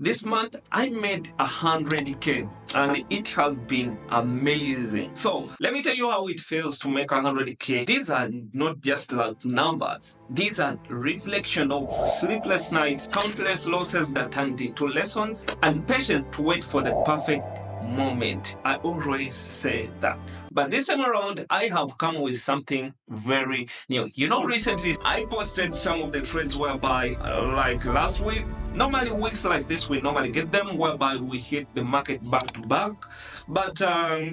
This month I made 100k and it has been amazing. So let me tell you how it feels to make 100k. These are not just like numbers. These are reflection of sleepless nights, countless losses that turned into lessons, and patience to wait for the perfect moment. I always say that. But this time around, I have come with something very new. Recently I posted some of the trades whereby, like last week, normally weeks like this, we normally get them whereby we hit the market back to back. But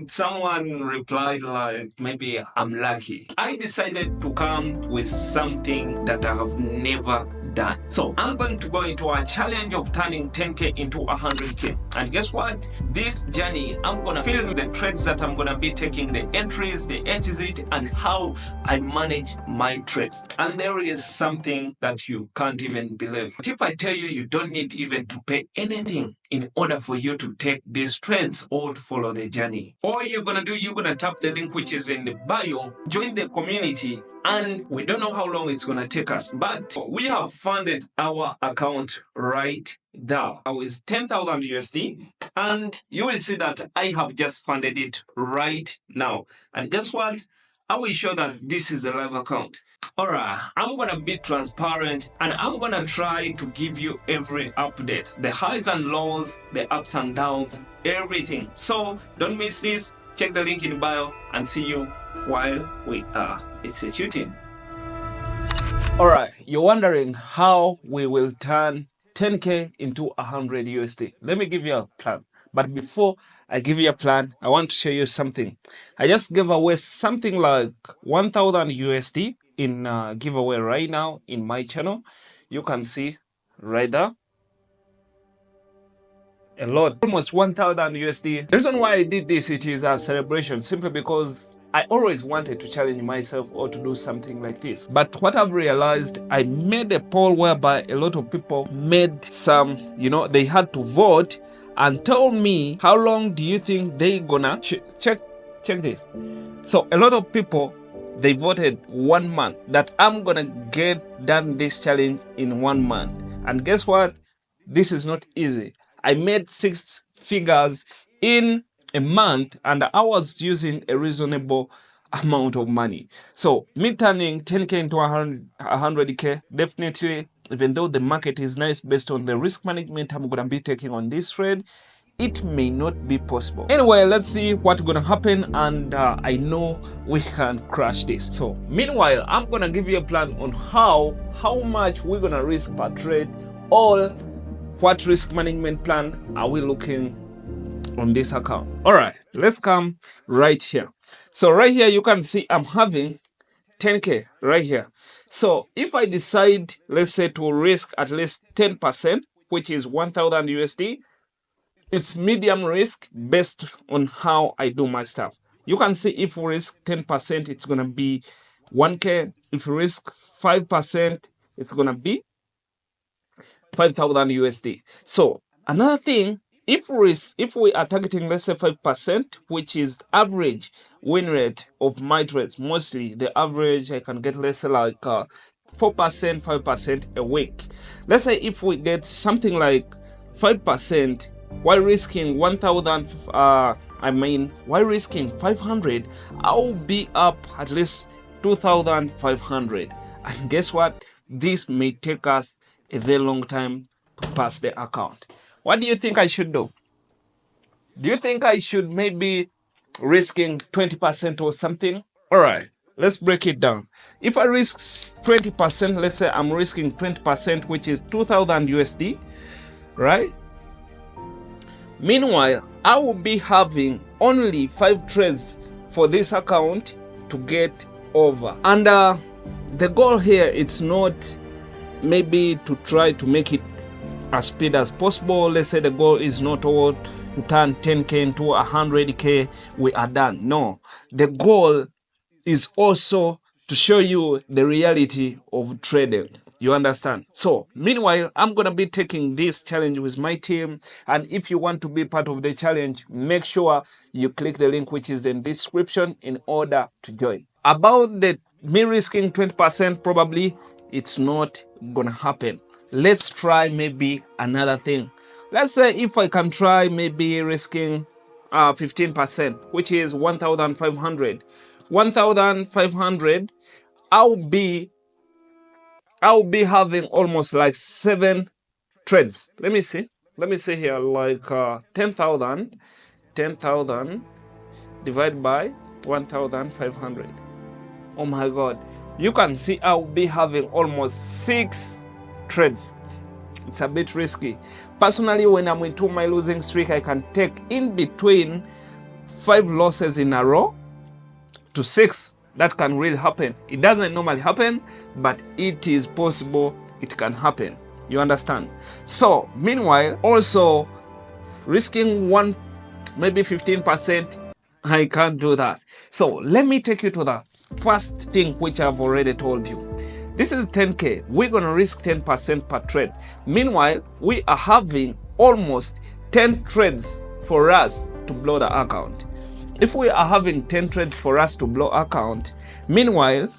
someone replied, like, maybe I'm lucky. I decided to come with something that I have never done. So I'm going to go into a challenge of turning 10k into 100k. And guess what? This journey, I'm gonna film the trades that I'm gonna be taking, the entries, the exit, and how I manage my trades. And there is something that you can't even believe. But if I tell you, you don't need even to pay anything in order for you to take these trends or to follow the journey. All you're gonna do, you're gonna tap the link which is in the bio, join the community, and we don't know how long it's gonna take us, but we have funded our account right now. Now is 10,000 USD, and you will see that I have just funded it right now. And guess what? I will show that this is a live account. Alright, I'm gonna be transparent and I'm gonna try to give you every update, the highs and lows, the ups and downs, everything. So don't miss this. Check the link in bio and see you while we are executing. Alright, you're wondering how we will turn 10k into 100 USD. Let me give you a plan. But before I give you a plan, I want to show you something. I just gave away something like 1000 USD in giveaway right now in my channel. You can see right there. A lot, almost 1000 USD. The reason why I did this, it is a celebration simply because I always wanted to challenge myself or to do something like this. But what I've realized, I made a poll whereby a lot of people made some, they had to vote and tell me how long do you think they gonna check this. So a lot of people, they voted 1 month that I'm gonna get done this challenge in 1 month. And guess what? This is not easy. I made 6 figures in a month and I was using a reasonable amount of money. So me turning 10k into 100k, definitely, even though the market is nice based on the risk management I'm gonna be taking on this trade, it may not be possible. Anyway, let's see what's gonna happen, and I know we can crash this. So meanwhile, I'm gonna give you a plan on how much we're gonna risk per trade, or what risk management plan are we looking on this account. All right, let's come right here. So right here you can see I'm having 10k right here. So if I decide, let's say, to risk at least 10%, which is 1000 USD, it's medium risk based on how I do my stuff. You can see if we risk 10%, it's gonna be 1k. If we risk 5%, it's gonna be 5,000 USD. So another thing, if we are targeting, let's say, 5%, which is average win rate of my trades, mostly the average I can get, let's say, like 4%, 5% a week. Let's say if we get something like 5% while risking 1,000, while risking 500, I'll be up at least 2,500. And guess what? This may take us a very long time to pass the account. What do you think I should do? Do you think I should maybe risking 20% or something? All right, let's break it down. If I risk 20%, let's say I'm risking 20%, which is 2000 USD, right? Meanwhile, I will be having only 5 trades for this account to get over. And the goal here, it's not maybe to try to make it as speed as possible. Let's say the goal is not all to turn 10k into 100k, we are done. No, the goal is also to show you the reality of trading. You understand? So meanwhile, I'm gonna be taking this challenge with my team, and if you want to be part of the challenge, make sure you click the link which is in the description in order to join. About the me risking 20%, probably it's not gonna happen. Let's try maybe another thing. let's say if I can try maybe risking 15%, which is 1,500. 1,500, I'll be having almost like 7 trades. Let me see. Let me see here, like 10,000 divided by 1,500. Oh my God. You can see I'll be having almost 6 trades. It's a bit risky. Personally, when I'm into my losing streak, I can take in between 5 losses in a row to 6. That can really happen. It doesn't normally happen, but it is possible it can happen. You understand? So, meanwhile, also risking maybe 15%, I can't do that. So, let me take you to the first thing which I've already told you. This is 10K. We're going to risk 10% per trade. Meanwhile, we are having almost 10 trades for us to blow the account. If we are having 10 trades for us to blow account, meanwhile,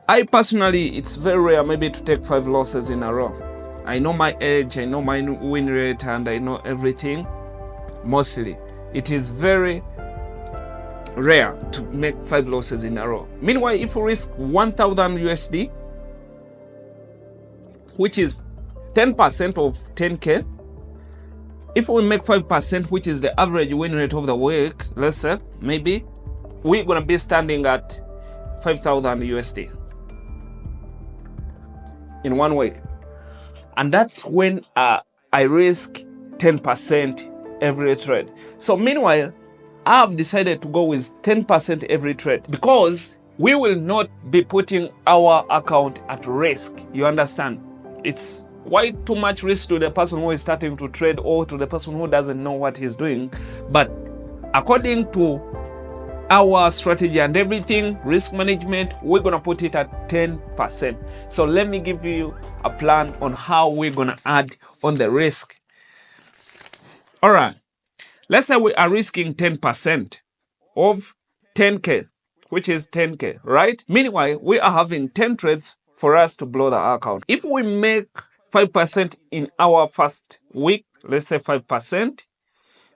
I personally, it's very rare maybe to take 5 losses in a row. I know my edge, I know my win rate, and I know everything. Mostly, it is very rare to make 5 losses in a row. Meanwhile, if we risk 1,000 USD, which is 10% of 10K, if we make 5%, which is the average win rate of the week, let's say, maybe, we're going to be standing at 5,000 USD in 1 week. And that's when I risk 10% every trade. So meanwhile, I've decided to go with 10% every trade because we will not be putting our account at risk. You understand? It's quite too much risk to the person who is starting to trade or to the person who doesn't know what he's doing. But according to our strategy and everything, risk management, we're going to put it at 10%. So let me give you a plan on how we're going to add on the risk. All right. Let's say we are risking 10% of 10K, which is 10K, right? Meanwhile, we are having 10 trades for us to blow the account. If we make 5% in our first week, let's say 5%,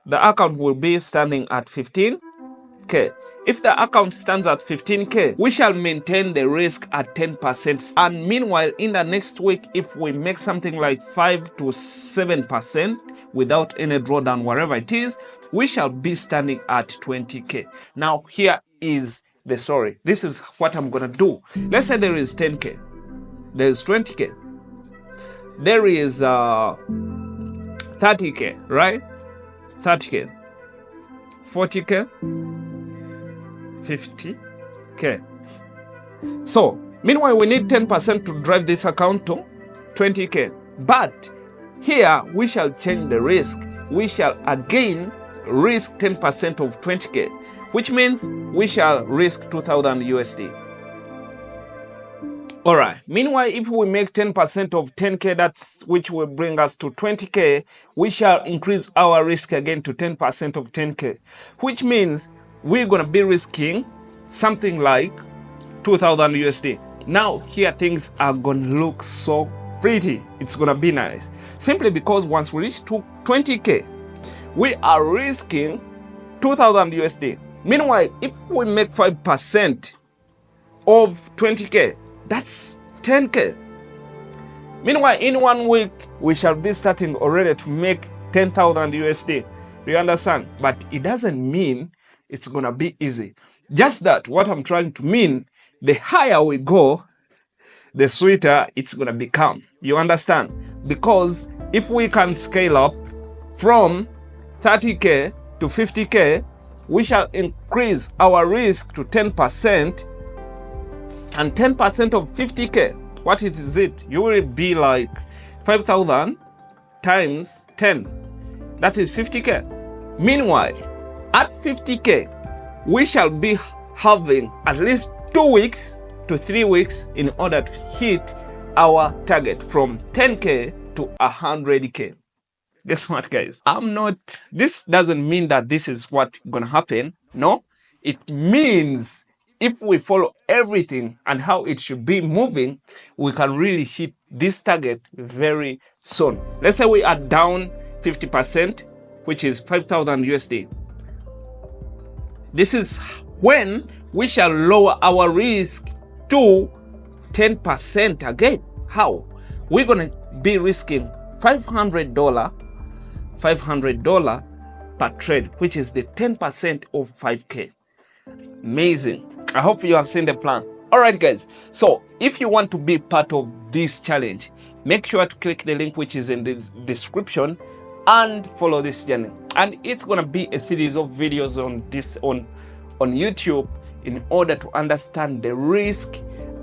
the account will be standing at 15K. If the account stands at 15K, we shall maintain the risk at 10%. And meanwhile, in the next week, if we make something like 5 to 7% without any drawdown, wherever it is, we shall be standing at 20K. Now, here is the story. This is what I'm going to do. Let's say there is 10K. There is 20K. There is 30K, right? 30K. 40K. 50K. So, meanwhile, we need 10% to drive this account to 20K. But here, we shall change the risk. We shall again risk 10% of 20K, which means we shall risk 2,000 USD. All right. Meanwhile, if we make 10% of 10K, which will bring us to 20K, we shall increase our risk again to 10% of 10K, which means we're going to be risking something like 2,000 USD. Now, here things are going to look so pretty. It's going to be nice. Simply because once we reach to 20K, we are risking 2,000 USD. Meanwhile, if we make 5% of 20K, that's 10K. Meanwhile, in 1 week, we shall be starting already to make 10,000 USD. You understand? But it doesn't mean it's going to be easy. Just that what I'm trying to mean, the higher we go, the sweeter it's going to become. You understand? Because if we can scale up from 30K to 50K, we shall increase our risk to 10%. And 10% of 50K, what is it? You will be like 5,000 times 10. That is 50K. Meanwhile, at 50K, we shall be having at least 2 weeks to 3 weeks in order to hit our target from 10K to 100K. Guess what, guys? This doesn't mean that this is what's gonna happen. No, it means if we follow everything and how it should be moving, we can really hit this target very soon. Let's say we are down 50%, which is 5,000 USD. This is when we shall lower our risk to 10% again. How? We're going to be risking $500 per trade, which is the 10% of 5K. Amazing. I hope you have seen the plan. All right, guys. So if you want to be part of this challenge, make sure to click the link which is in the description and follow this journey. And it's going to be a series of videos on this on YouTube in order to understand the risk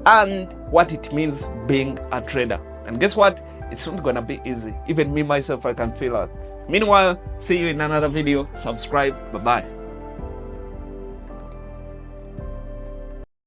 and what it means being a trader. And guess what? It's not going to be easy. Even me myself, I can feel it. Meanwhile, see you in another video. Subscribe. Bye-bye.